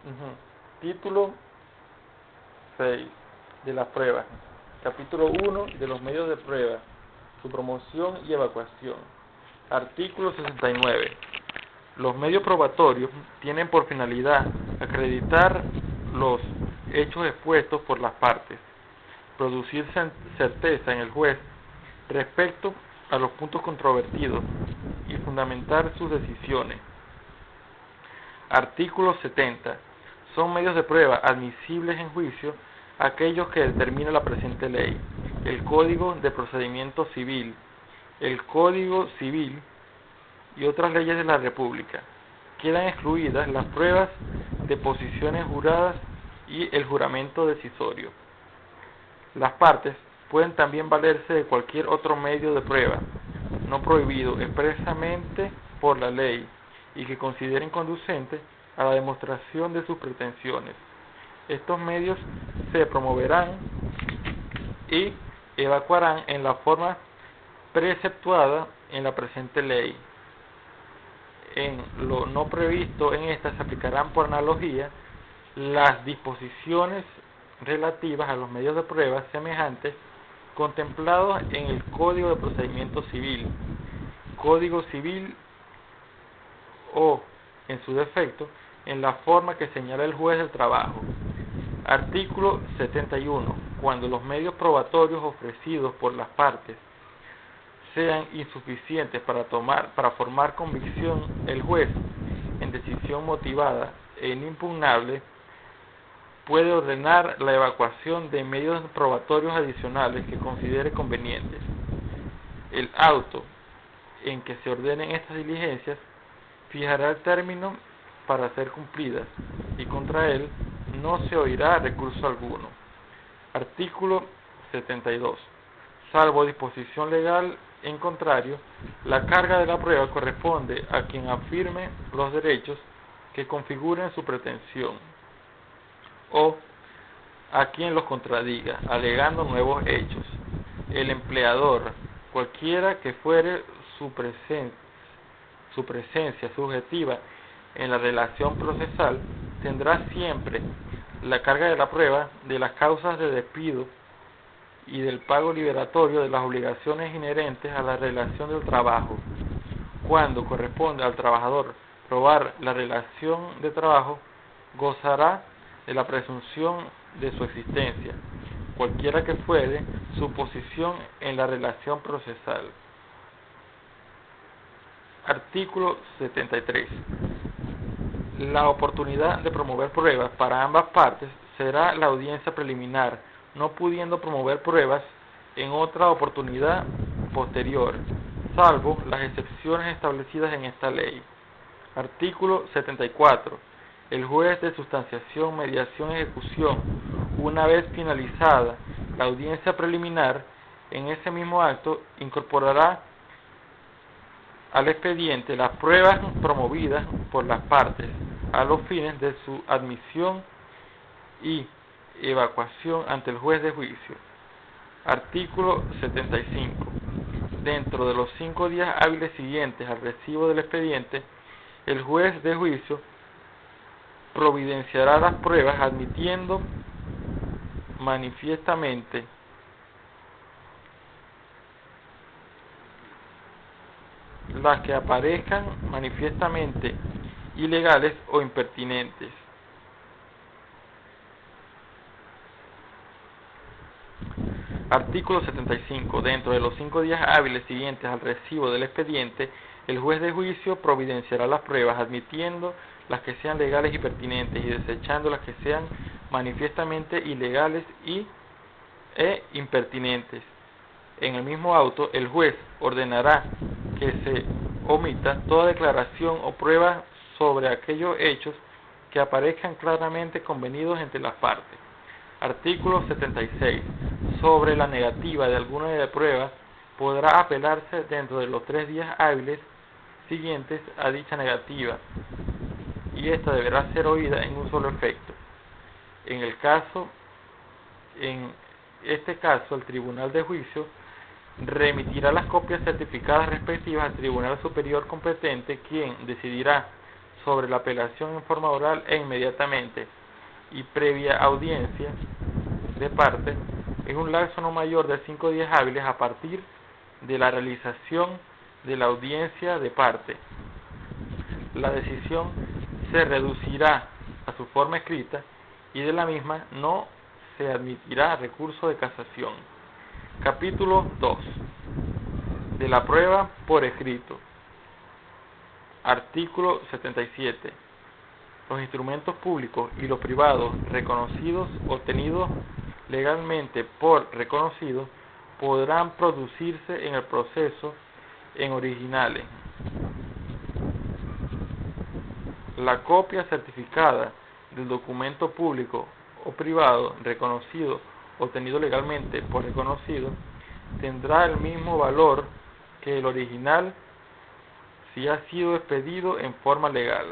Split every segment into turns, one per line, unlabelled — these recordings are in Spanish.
Ujú. Título 6 de la prueba. Capítulo 1 de los medios de prueba. Su promoción y evacuación. Artículo 69. Los medios probatorios tienen por finalidad acreditar los hechos expuestos por las partes, producir certeza en el juez respecto a los puntos controvertidos y fundamentar sus decisiones. Artículo 70. Son medios de prueba admisibles en juicio aquellos que determina la presente ley, el Código de Procedimiento Civil, el Código Civil y otras leyes de la República. Quedan excluidas las pruebas de posiciones juradas y el juramento decisorio. Las partes pueden también valerse de cualquier otro medio de prueba, no prohibido expresamente por la ley, y que consideren conducente a la demostración de sus pretensiones. Estos medios se promoverán y evacuarán en la forma preceptuada en la presente ley. En lo no previsto en esta se aplicarán por analogía las disposiciones relativas a los medios de prueba semejantes contemplados en el Código de Procedimiento Civil, Código Civil o, en su defecto, en la forma que señala el juez del trabajo. Artículo 71. Cuando los medios probatorios ofrecidos por las partes sean insuficientes para formar convicción, el juez, en decisión motivada e inimpugnable, puede ordenar la evacuación de medios probatorios adicionales que considere convenientes. El auto en que se ordenen estas diligencias fijará el término para ser cumplidas y contra él no se oirá recurso alguno. Artículo 72. Salvo disposición legal en contrario, la carga de la prueba corresponde a quien afirme los derechos que configuren su pretensión o a quien los contradiga, alegando nuevos hechos. El empleador, cualquiera que fuere su presencia subjetiva en la relación procesal, tendrá siempre la carga de la prueba de las causas de despido y del pago liberatorio de las obligaciones inherentes a la relación del trabajo. Cuando corresponde al trabajador probar la relación de trabajo, gozará de la presunción de su existencia, cualquiera que fuere su posición en la relación procesal. Artículo 73. La oportunidad de promover pruebas para ambas partes será la audiencia preliminar, no pudiendo promover pruebas en otra oportunidad posterior, salvo las excepciones establecidas en esta ley. Artículo 74. El juez de sustanciación, mediación y ejecución, una vez finalizada la audiencia preliminar, en ese mismo acto incorporará al expediente las pruebas promovidas por las partes a los fines de su admisión y evacuación ante el juez de juicio. Artículo 75. Dentro de los 5 días hábiles siguientes al recibo del expediente, el juez de juicio providenciará las pruebas admitiendo manifiestamente las que aparezcan manifiestamente ilegales o impertinentes. Artículo 75. Dentro de los 5 días hábiles siguientes al recibo del expediente, el juez de juicio providenciará las pruebas, admitiendo las que sean legales y pertinentes y desechando las que sean manifiestamente ilegales e impertinentes. En el mismo auto, el juez ordenará que se omita toda declaración o prueba sobre aquellos hechos que aparezcan claramente convenidos entre las partes. Artículo 76. Sobre la negativa de alguna de las pruebas, podrá apelarse dentro de los 3 días hábiles siguientes a dicha negativa, y ésta deberá ser oída en un solo efecto. En este caso, el Tribunal de Juicio remitirá las copias certificadas respectivas al Tribunal Superior competente, quien decidirá sobre la apelación en forma oral e inmediatamente y previa audiencia de parte en un lapso no mayor de 5 días hábiles a partir de la realización de la audiencia de parte. La decisión se reducirá a su forma escrita y de la misma no se admitirá recurso de casación. Capítulo 2. De la prueba por escrito. Artículo 77. Los instrumentos públicos y los privados reconocidos o tenidos legalmente por reconocidos podrán producirse en el proceso en originales. La copia certificada del documento público o privado reconocido o tenido legalmente por reconocido tendrá el mismo valor que el original si ha sido expedido en forma legal.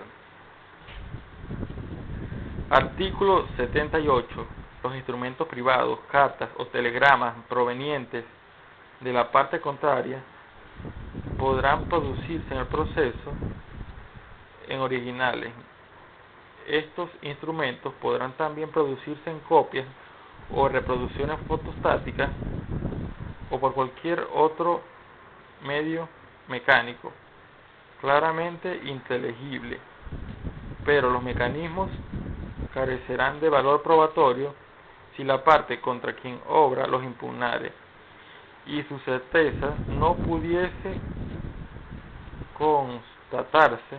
Artículo 78. Los instrumentos privados, cartas o telegramas provenientes de la parte contraria podrán producirse en el proceso en originales. Estos instrumentos podrán también producirse en copias o reproducciones fotostáticas o por cualquier otro medio mecánico claramente inteligible, pero los mecanismos carecerán de valor probatorio si la parte contra quien obra los impugnare y su certeza no pudiese constatarse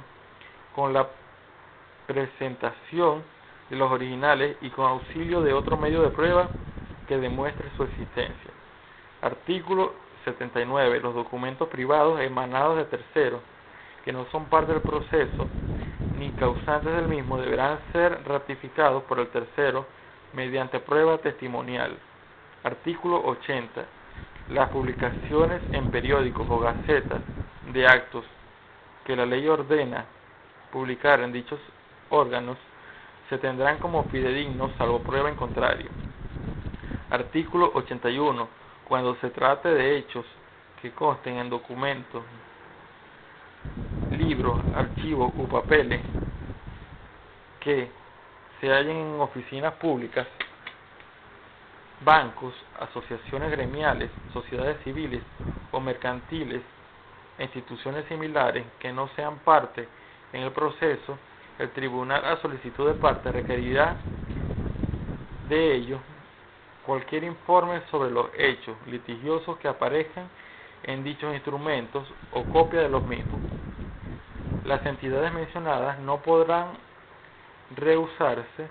con la presentación de los originales y con auxilio de otro medio de prueba que demuestre su existencia. Artículo 79. Los documentos privados emanados de terceros que no son parte del proceso ni causantes del mismo deberán ser ratificados por el tercero mediante prueba testimonial. Artículo 80. Las publicaciones en periódicos o gacetas de actos que la ley ordena publicar en dichos órganos se tendrán como fidedignos salvo prueba en contrario. Artículo 81. Cuando se trate de hechos que consten en documentos, libros, archivos u papeles que se hallen en oficinas públicas, bancos, asociaciones gremiales, sociedades civiles o mercantiles, instituciones similares que no sean parte en el proceso, el tribunal a solicitud de parte requerirá de ellos cualquier informe sobre los hechos litigiosos que aparezcan en dichos instrumentos o copia de los mismos. Las entidades mencionadas no podrán rehusarse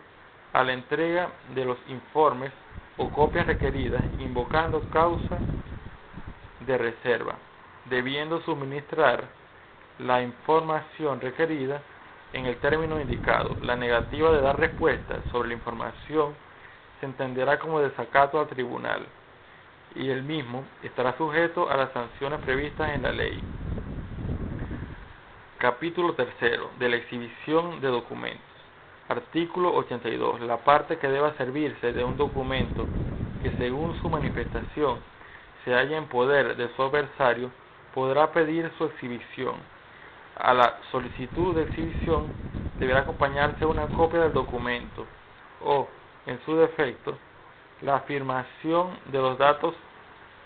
a la entrega de los informes o copias requeridas invocando causa de reserva, debiendo suministrar la información requerida en el término indicado. La negativa de dar respuesta sobre la información se entenderá como desacato al tribunal y el mismo estará sujeto a las sanciones previstas en la ley. Capítulo 3. De la exhibición de documentos. Artículo 82. La parte que deba servirse de un documento que según su manifestación se halla en poder de su adversario podrá pedir su exhibición. A la solicitud de exhibición deberá acompañarse una copia del documento o, en su defecto, la afirmación de los datos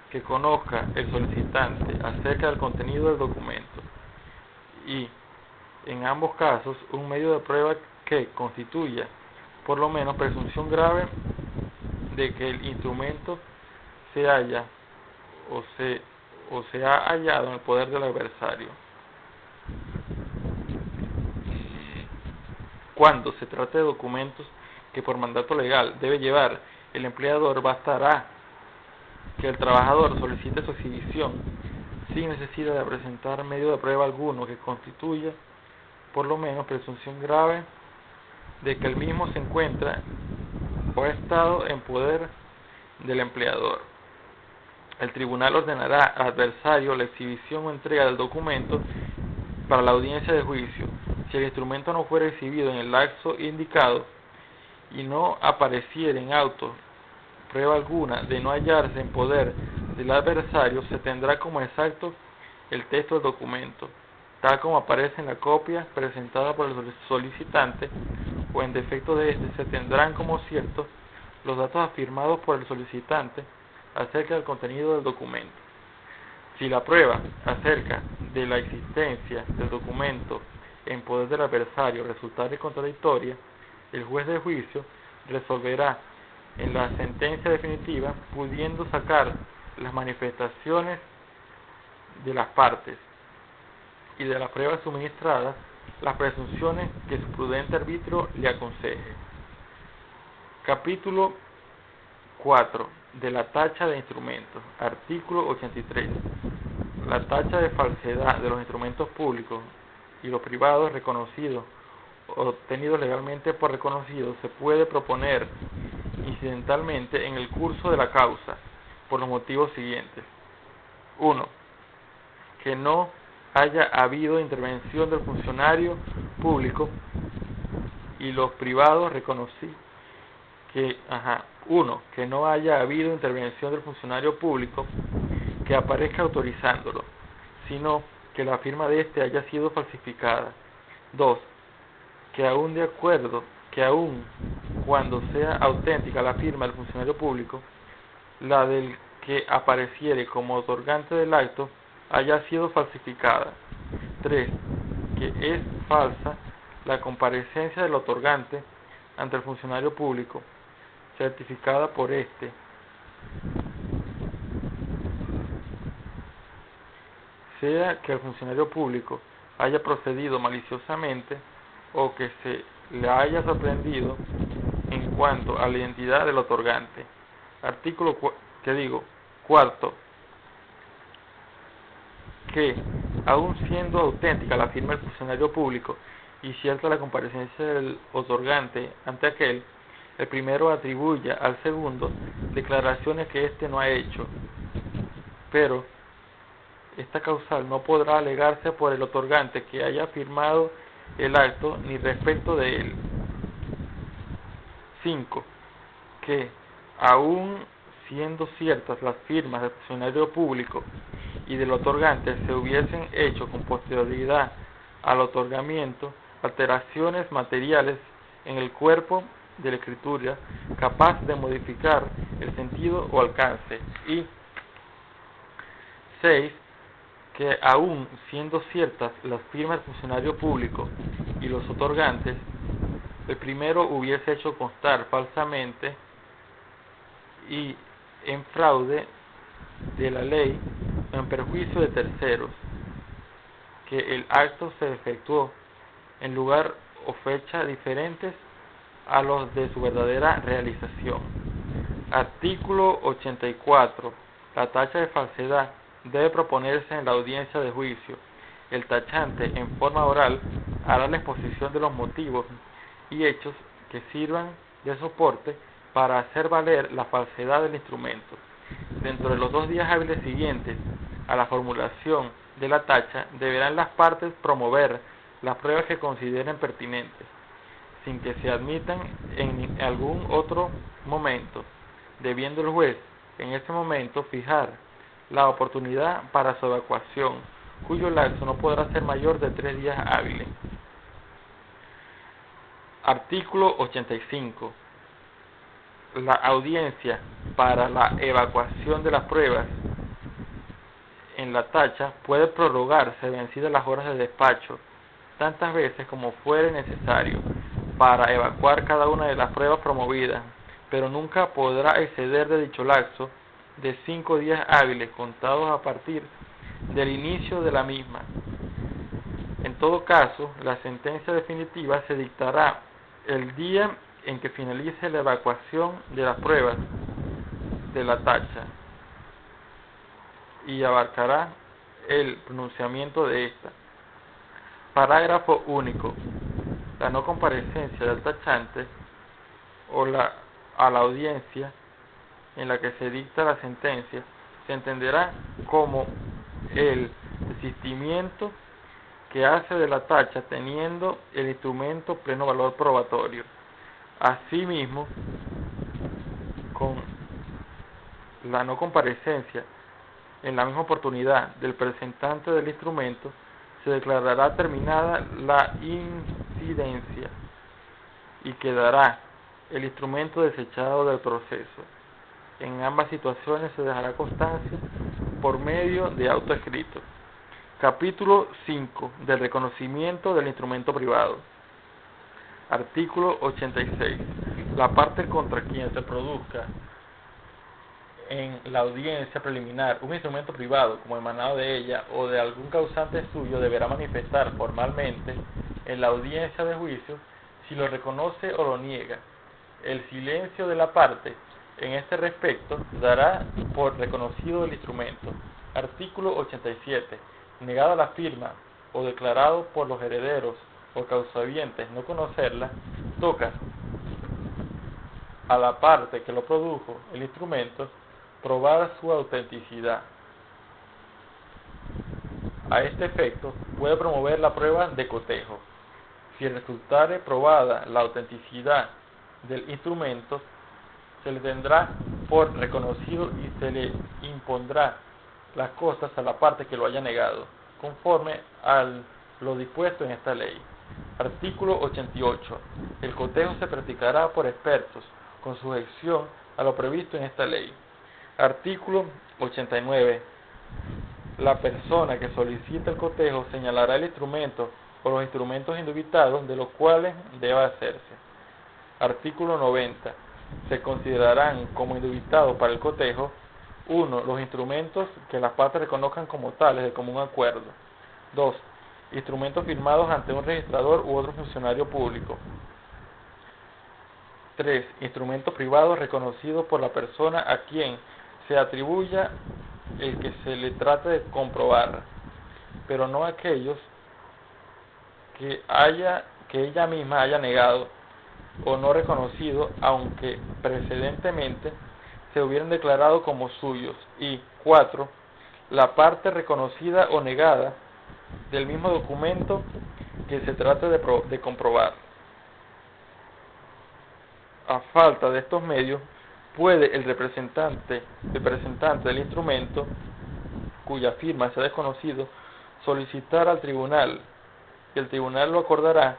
que conozca el solicitante acerca del contenido del documento y, en ambos casos, un medio de prueba que constituya, por lo menos, presunción grave de que el instrumento se halla o se ha hallado en el poder del adversario. Cuando se trate de documentos que por mandato legal debe llevar el empleador, bastará que el trabajador solicite su exhibición sin necesidad de presentar medio de prueba alguno que constituya, por lo menos, presunción grave de que el mismo se encuentra o ha estado en poder del empleador. El tribunal ordenará al adversario la exhibición o entrega del documento para la audiencia de juicio. Si el instrumento no fuera exhibido en el lapso indicado y no apareciera en auto prueba alguna de no hallarse en poder del adversario, se tendrá como exacto el texto del documento tal como aparece en la copia presentada por el solicitante, o en defecto de este, se tendrán como ciertos los datos afirmados por el solicitante acerca del contenido del documento. Si la prueba acerca de la existencia del documento en poder del adversario resultare contradictoria, el juez de juicio resolverá en la sentencia definitiva, pudiendo sacar las manifestaciones de las partes y de las pruebas suministradas las presunciones que su prudente arbitrio le aconseje. Capítulo 4. De la tacha de instrumentos. Artículo 83. La tacha de falsedad de los instrumentos públicos y los privados reconocidos o obtenidos legalmente por reconocidos se puede proponer incidentalmente en el curso de la causa por los motivos siguientes. 1. Que no haya habido intervención del funcionario público y los privados reconocidos. 1. Que no haya habido intervención del funcionario público que aparezca autorizándolo, sino que la firma de éste haya sido falsificada. 2. Que aún cuando sea auténtica la firma del funcionario público, la del que apareciere como otorgante del acto haya sido falsificada. 3. Que es falsa la comparecencia del otorgante ante el funcionario público, certificada por éste, sea que el funcionario público haya procedido maliciosamente o que se le haya sorprendido en cuanto a la identidad del otorgante. Artículo 4. Que, aun siendo auténtica la firma del funcionario público y cierta la comparecencia del otorgante ante aquel, el primero atribuya al segundo declaraciones que éste no ha hecho, pero esta causal no podrá alegarse por el otorgante que haya firmado el acto ni respecto de él. 5. Que, aun siendo ciertas las firmas del funcionario público y del otorgante, se hubiesen hecho con posterioridad al otorgamiento alteraciones materiales en el cuerpo de la escritura capaz de modificar el sentido o alcance. Y 6. Que aun siendo ciertas las firmas del funcionario público y los otorgantes, el primero hubiese hecho constar falsamente y en fraude de la ley o en perjuicio de terceros, que el acto se efectuó en lugar o fecha diferentes a los de su verdadera realización. Artículo 84. La tacha de falsedad debe proponerse en la audiencia de juicio. El tachante, en forma oral, hará la exposición de los motivos y hechos que sirvan de soporte para hacer valer la falsedad del instrumento. Dentro de los 2 días hábiles siguientes a la formulación de la tacha, deberán las partes promover las pruebas que consideren pertinentes, sin que se admitan en algún otro momento, debiendo el juez en ese momento fijar la oportunidad para su evacuación, cuyo lapso no podrá ser mayor de 3 días hábiles. Artículo 85. La audiencia para la evacuación de las pruebas en la tacha puede prorrogarse vencidas las horas de despacho, tantas veces como fuere necesario, para evacuar cada una de las pruebas promovidas, pero nunca podrá exceder de dicho lapso de 5 días hábiles contados a partir del inicio de la misma. En todo caso, la sentencia definitiva se dictará el día en que finalice la evacuación de las pruebas de la tacha y abarcará el pronunciamiento de esta. Parágrafo único. La no comparecencia del tachante a la audiencia en la que se dicta la sentencia se entenderá como el desistimiento que hace de la tacha teniendo el instrumento pleno valor probatorio. Asimismo, con la no comparecencia en la misma oportunidad del presentante del instrumento, se declarará terminada la incidencia y quedará el instrumento desechado del proceso. En ambas situaciones se dejará constancia por medio de auto escrito. Capítulo 5 del reconocimiento del instrumento privado. Artículo 86. La parte contra quien se produzca en la audiencia preliminar un instrumento privado como emanado de ella o de algún causante suyo deberá manifestar formalmente en la audiencia de juicio si lo reconoce o lo niega. El silencio de la parte en este respecto dará por reconocido el instrumento. Artículo 87. Negada la firma o declarado por los herederos o causavientes no conocerla, toca a la parte que lo produjo el instrumento probar su autenticidad. A este efecto, puede promover la prueba de cotejo. Si resultare probada la autenticidad del instrumento, se le tendrá por reconocido y se le impondrá las costas a la parte que lo haya negado, conforme a lo dispuesto en esta ley. Artículo 88. El cotejo se practicará por expertos, con sujeción a lo previsto en esta ley. Artículo 89. La persona que solicita el cotejo señalará el instrumento o los instrumentos indubitados de los cuales deba hacerse. Artículo 90. Se considerarán como indubitados para el cotejo: 1. Los instrumentos que las partes reconozcan como tales de común acuerdo. 2. Instrumentos firmados ante un registrador u otro funcionario público. 3. Instrumentos privados reconocidos por la persona a quien se atribuya el que se le trate de comprobar, pero no aquellos que ella misma haya negado o no reconocido, aunque precedentemente se hubieran declarado como suyos. Y 4. La parte reconocida o negada del mismo documento que se trate de comprobar. A falta de estos medios, puede el representante del instrumento, cuya firma sea desconocido, solicitar al tribunal, y el tribunal lo acordará,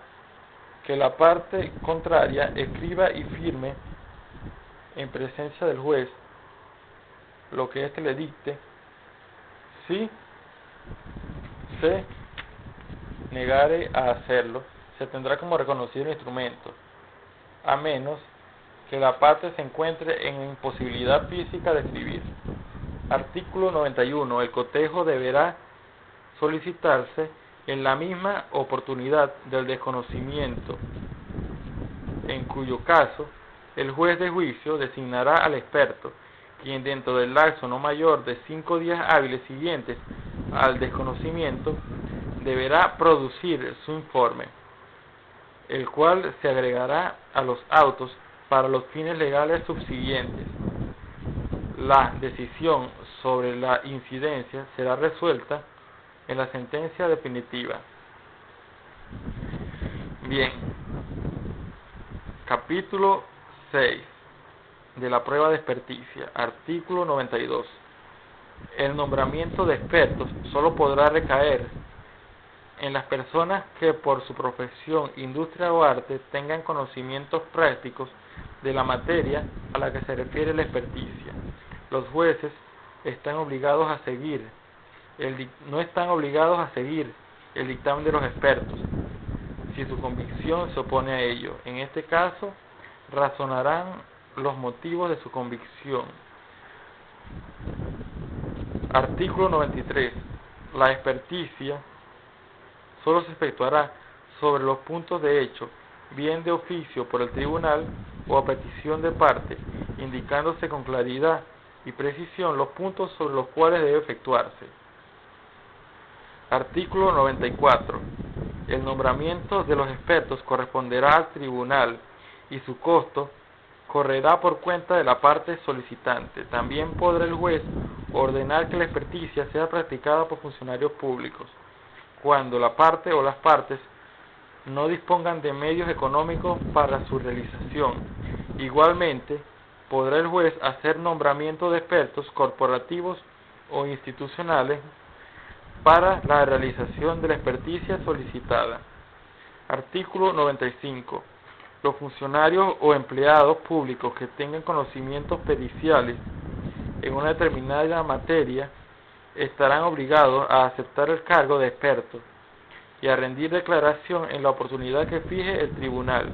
que la parte contraria escriba y firme en presencia del juez lo que éste le dicte, si se negare a hacerlo, se tendrá como reconocido el instrumento, a menos que la parte se encuentre en imposibilidad física de escribir. Artículo 91. El cotejo deberá solicitarse en la misma oportunidad del desconocimiento, en cuyo caso el juez de juicio designará al experto, quien dentro del lapso no mayor de 5 días hábiles siguientes al desconocimiento deberá producir su informe, el cual se agregará a los autos para los fines legales subsiguientes. La decisión sobre la incidencia será resuelta en la sentencia definitiva. Bien. Capítulo 6 de la prueba de experticia. Artículo 92. El nombramiento de expertos solo podrá recaer en las personas que por su profesión, industria o arte tengan conocimientos prácticos de la materia a la que se refiere la experticia. Los jueces no están obligados a seguir el dictamen de los expertos, si su convicción se opone a ello. En este caso, razonarán los motivos de su convicción. Artículo 93. La experticia solo se efectuará sobre los puntos de hecho, bien de oficio por el tribunal o a petición de parte, indicándose con claridad y precisión los puntos sobre los cuales debe efectuarse. Artículo 94. El nombramiento de los expertos corresponderá al tribunal y su costo correrá por cuenta de la parte solicitante. También podrá el juez ordenar que la experticia sea practicada por funcionarios públicos, cuando la parte o las partes no dispongan de medios económicos para su realización. Igualmente, podrá el juez hacer nombramiento de expertos corporativos o institucionales para la realización de la experticia solicitada. Artículo 95. Los funcionarios o empleados públicos que tengan conocimientos periciales en una determinada materia estarán obligados a aceptar el cargo de expertos y a rendir declaración en la oportunidad que fije el tribunal.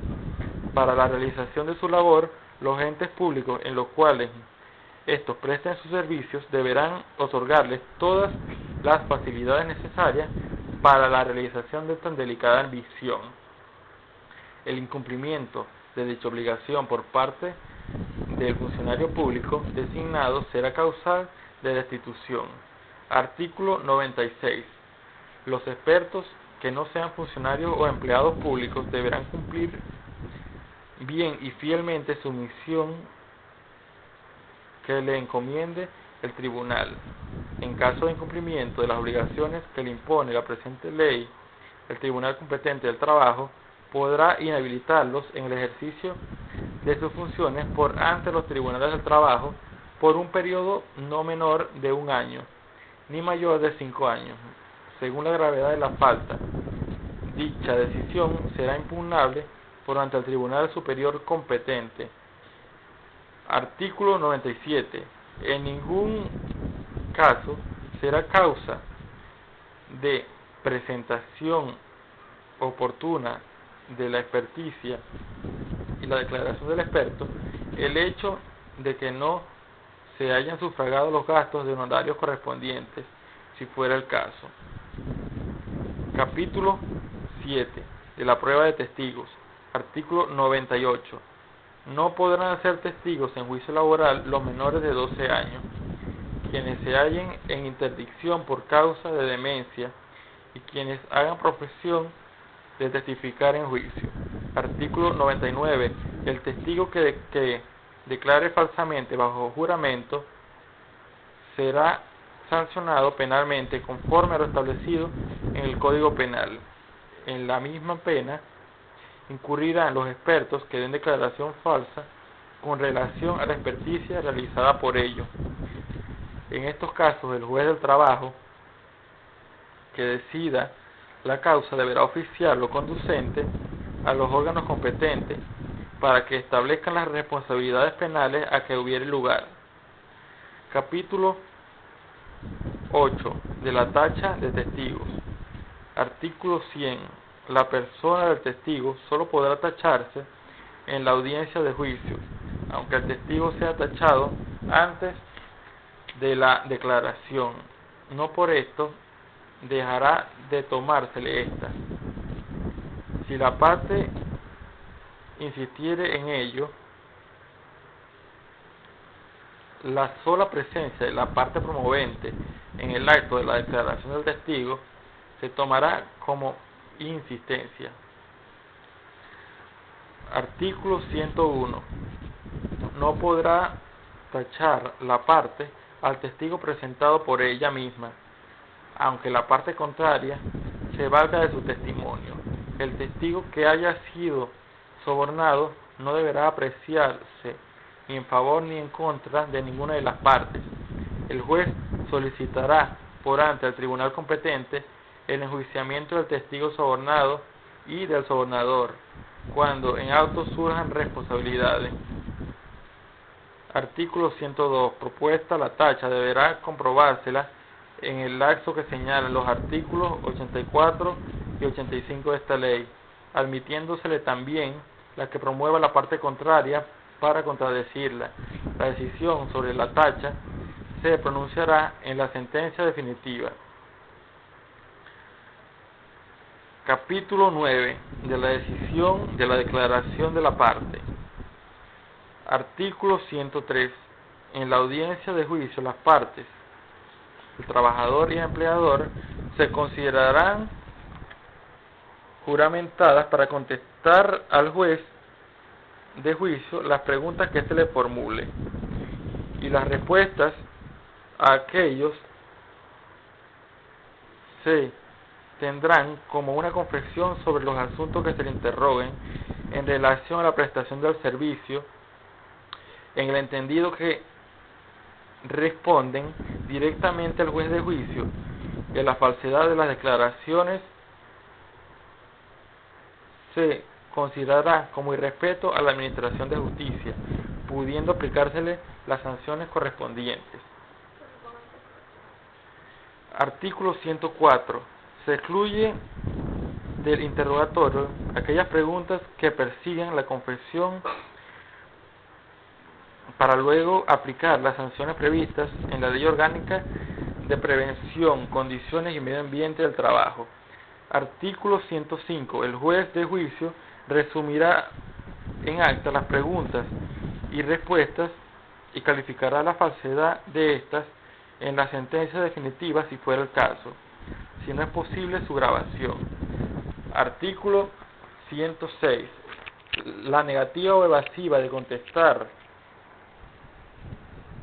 Para la realización de su labor, los entes públicos en los cuales estos presten sus servicios deberán otorgarles todas las facilidades necesarias para la realización de tan delicada misión. El incumplimiento de dicha obligación por parte del funcionario público designado será causal de destitución. Artículo 96. Los expertos que no sean funcionarios o empleados públicos deberán cumplir bien y fielmente su misión que le encomiende el tribunal. En caso de incumplimiento de las obligaciones que le impone la presente ley, el tribunal competente del trabajo podrá inhabilitarlos en el ejercicio de sus funciones por ante los tribunales del trabajo por un periodo no menor de 1 año, ni mayor de 5 años, según la gravedad de la falta. Dicha decisión será impugnable por ante el Tribunal Superior competente. Artículo 97. En ningún caso será causa de presentación oportuna de la experticia y la declaración del experto el hecho de que no se hayan sufragado los gastos de honorarios correspondientes, si fuera el caso. Capítulo 7 de la prueba de testigos. Artículo 98. No podrán ser testigos en juicio laboral los menores de 12 años, quienes se hallen en interdicción por causa de demencia y quienes hagan profesión de testificar en juicio. Artículo 99. El testigo que declare falsamente bajo juramento será sancionado penalmente conforme a lo establecido en el Código Penal. En la misma pena incurrirán los expertos que den declaración falsa con relación a la experticia realizada por ellos. En estos casos, el juez del trabajo que decida la causa deberá oficiar lo conducente a los órganos competentes para que establezcan las responsabilidades penales a que hubiere lugar. Capítulo 8 de la tacha de testigos. Artículo 100. La persona del testigo solo podrá tacharse en la audiencia de juicio, aunque el testigo sea tachado antes de la declaración. No por esto dejará de tomársele esta. Si la parte insistiere en ello, la sola presencia de la parte promovente en el acto de la declaración del testigo se tomará como insistencia. Artículo 101. No podrá tachar la parte al testigo presentado por ella misma, aunque la parte contraria se valga de su testimonio. El testigo que haya sido sobornado no deberá apreciarse ni en favor ni en contra de ninguna de las partes. El juez solicitará por ante al tribunal competente el enjuiciamiento del testigo sobornado y del sobornador, cuando en auto surjan responsabilidades. Artículo 102. Propuesta la tacha deberá comprobársela en el lapso que señalan los artículos 84 y 85 de esta ley, admitiéndosele también la que promueva la parte contraria para contradecirla. La decisión sobre la tacha se pronunciará en la sentencia definitiva. Capítulo 9 de la decisión de la declaración de la parte. Artículo 103. En la audiencia de juicio las partes, el trabajador y el empleador, se considerarán juramentadas para contestar al juez de juicio las preguntas que éste le formule y las respuestas a aquellos se tendrán como una confesión sobre los asuntos que se le interroguen en relación a la prestación del servicio, en el entendido que responden directamente al juez de juicio que la falsedad de las declaraciones se considerará como irrespeto a la administración de justicia, pudiendo aplicársele las sanciones correspondientes. Artículo 104. Se excluye del interrogatorio aquellas preguntas que persiguen la confesión para luego aplicar las sanciones previstas en la Ley Orgánica de Prevención, Condiciones y Medio Ambiente del Trabajo. Artículo 105. El juez de juicio resumirá en acta las preguntas y respuestas y calificará la falsedad de estas en la sentencia definitiva si fuera el caso, si no es posible su grabación. Artículo 106. La negativa o evasiva de contestar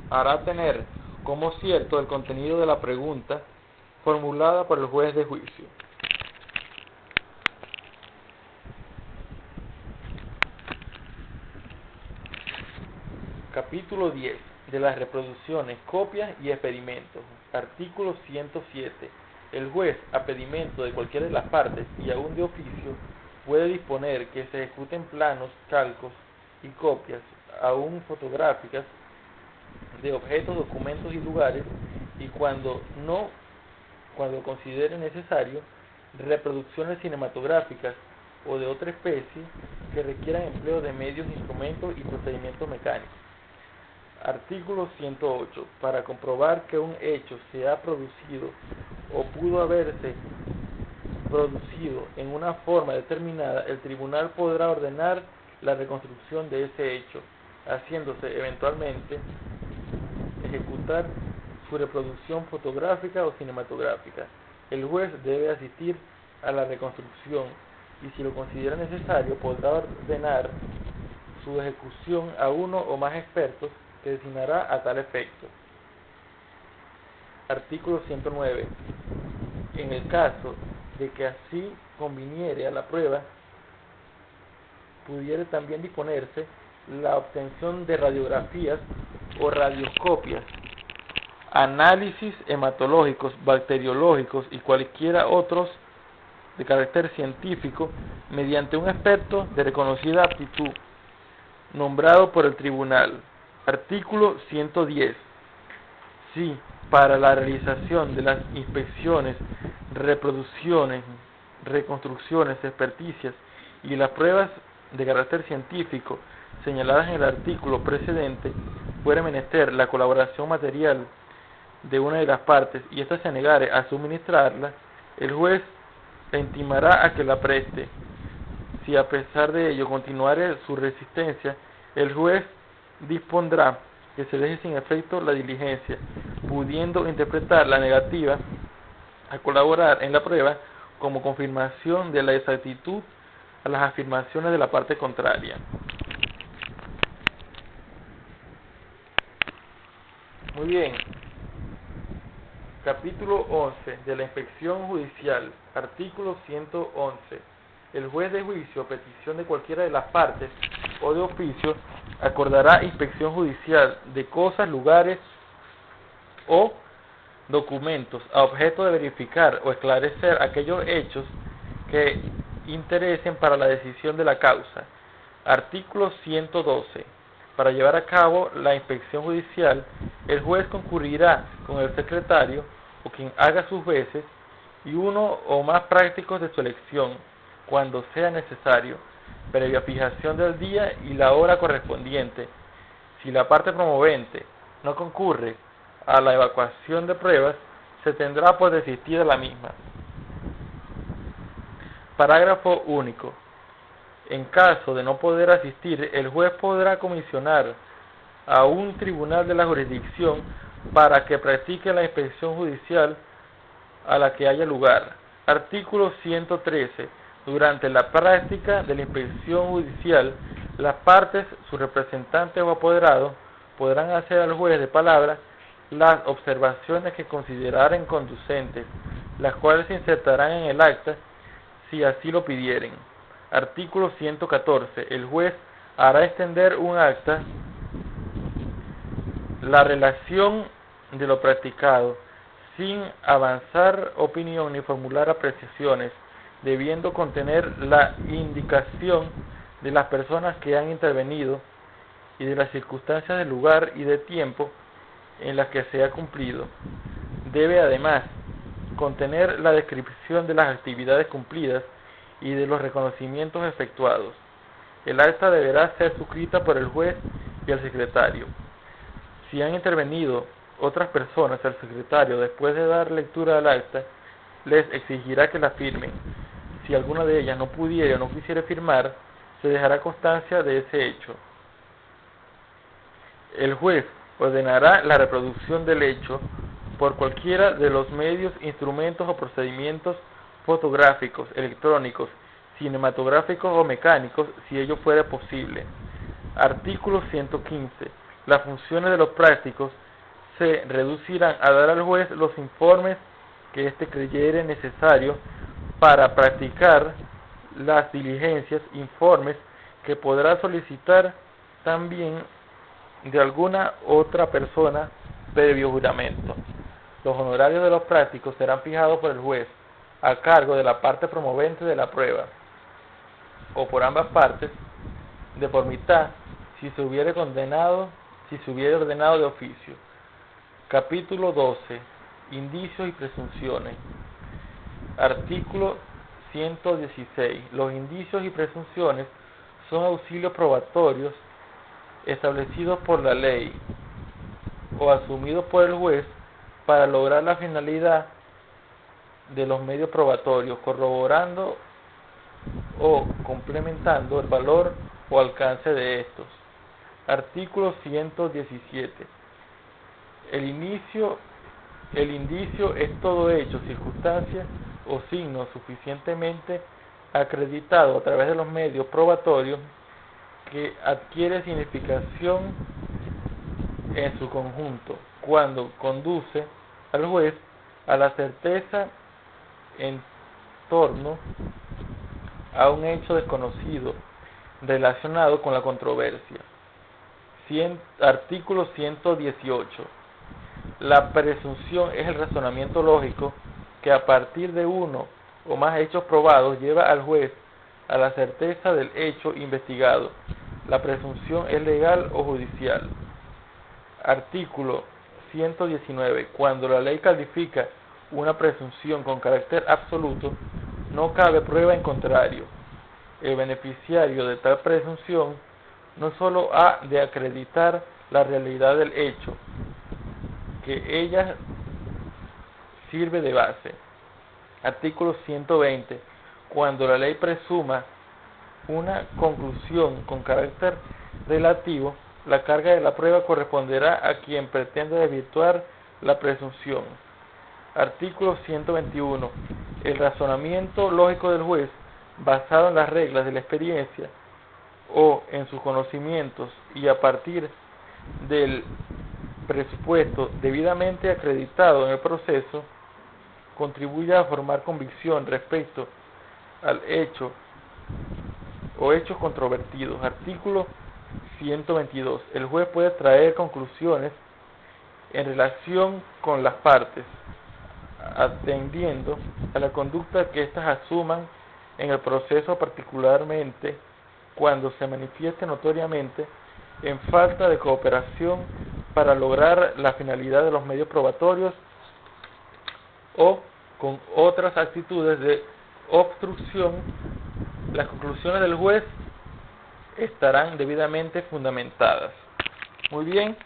hará tener como cierto el contenido de la pregunta formulada por el juez de juicio. Capítulo 10. De las reproducciones, copias y experimentos. Artículo 107. El juez, a pedimento de cualquiera de las partes y aún de oficio, puede disponer que se ejecuten planos, calcos y copias, aún fotográficas, de objetos, documentos y lugares, y cuando considere necesario, reproducciones cinematográficas o de otra especie que requieran empleo de medios, instrumentos y procedimientos mecánicos. Artículo 108. Para comprobar que un hecho se ha producido o pudo haberse producido en una forma determinada, el tribunal podrá ordenar la reconstrucción de ese hecho, haciéndose eventualmente ejecutar su reproducción fotográfica o cinematográfica. El juez debe asistir a la reconstrucción y, si lo considera necesario, podrá ordenar su ejecución a uno o más expertos que designará a tal efecto. Artículo 109. En el caso de que así conviniere a la prueba, pudiere también disponerse la obtención de radiografías o radioscopias, análisis hematológicos, bacteriológicos y cualquiera otros de carácter científico mediante un experto de reconocida aptitud nombrado por el tribunal. Artículo 110. Si para la realización de las inspecciones, reproducciones, reconstrucciones, experticias y las pruebas de carácter científico señaladas en el artículo precedente fuere menester la colaboración material de una de las partes y ésta se negare a suministrarla, el juez le intimará a que la preste. Si a pesar de ello continuare su resistencia, el juez dispondrá que se deje sin efecto la diligencia, pudiendo interpretar la negativa a colaborar en la prueba como confirmación de la exactitud a las afirmaciones de la parte contraria. Muy bien. Capítulo 11 de la inspección judicial. Artículo 111. El juez de juicio, a petición de cualquiera de las partes o de oficio, acordará inspección judicial de cosas, lugares o documentos a objeto de verificar o esclarecer aquellos hechos que interesen para la decisión de la causa. Artículo 112. Para llevar a cabo la inspección judicial, el juez concurrirá con el secretario o quien haga sus veces y uno o más prácticos de su elección, cuando sea necesario, previa fijación del día y la hora correspondiente. Si la parte promovente no concurre a la evacuación de pruebas, se tendrá por desistir de la misma. Parágrafo único. En caso de no poder asistir, el juez podrá comisionar a un tribunal de la jurisdicción para que practique la inspección judicial a la que haya lugar. Artículo 113. Durante la práctica de la inspección judicial, las partes, sus representantes o apoderados, podrán hacer al juez de palabra las observaciones que consideraren conducentes, las cuales se insertarán en el acta si así lo pidieren. Artículo 114. El juez hará extender un acta la relación de lo practicado, sin avanzar opinión ni formular apreciaciones, debiendo contener la indicación de las personas que han intervenido y de las circunstancias del lugar y de tiempo en las que se ha cumplido. Debe además contener la descripción de las actividades cumplidas y de los reconocimientos efectuados. El acta deberá ser suscrita por el juez y el secretario. Si han intervenido otras personas, el secretario, después de dar lectura al acta, les exigirá que la firmen. Si alguna de ellas no pudiera o no quisiera firmar, se dejará constancia de ese hecho. El juez ordenará la reproducción del hecho por cualquiera de los medios, instrumentos o procedimientos fotográficos, electrónicos, cinematográficos o mecánicos, si ello fuera posible. Artículo 115. Las funciones de los prácticos se reducirán a dar al juez los informes que éste creyere necesario para practicar las diligencias, informes que podrá solicitar también de alguna otra persona previo juramento. Los honorarios de los prácticos serán fijados por el juez a cargo de la parte promovente de la prueba, o por ambas partes, de por mitad, si se hubiere ordenado de oficio. Capítulo 12. Indicios y presunciones. Artículo 116. Los indicios y presunciones son auxilios probatorios establecidos por la ley o asumidos por el juez para lograr la finalidad de los medios probatorios, corroborando o complementando el valor o alcance de estos. Artículo 117. El indicio es todo hecho, circunstancia o signo suficientemente acreditado a través de los medios probatorios que adquiere significación en su conjunto, cuando conduce al juez a la certeza en torno a un hecho desconocido relacionado con la controversia. Artículo 118. La presunción es el razonamiento lógico que a partir de uno o más hechos probados lleva al juez a la certeza del hecho investigado. La presunción es legal o judicial. Artículo 119. Cuando la ley califica una presunción con carácter absoluto, no cabe prueba en contrario. El beneficiario de tal presunción no sólo ha de acreditar la realidad del hecho, que ella sirve de base. Artículo 120. Cuando la ley presuma una conclusión con carácter relativo, la carga de la prueba corresponderá a quien pretende desvirtuar la presunción. Artículo 121. El razonamiento lógico del juez, basado en las reglas de la experiencia o en sus conocimientos y a partir del presupuesto debidamente acreditado en el proceso, contribuye a formar convicción respecto al hecho o hechos controvertidos. Artículo 122. El juez puede traer conclusiones en relación con las partes, atendiendo a la conducta que éstas asuman en el proceso, particularmente cuando se manifieste notoriamente en falta de cooperación para lograr la finalidad de los medios probatorios o con otras actitudes de obstrucción. Las conclusiones del juez estarán debidamente fundamentadas. Muy bien.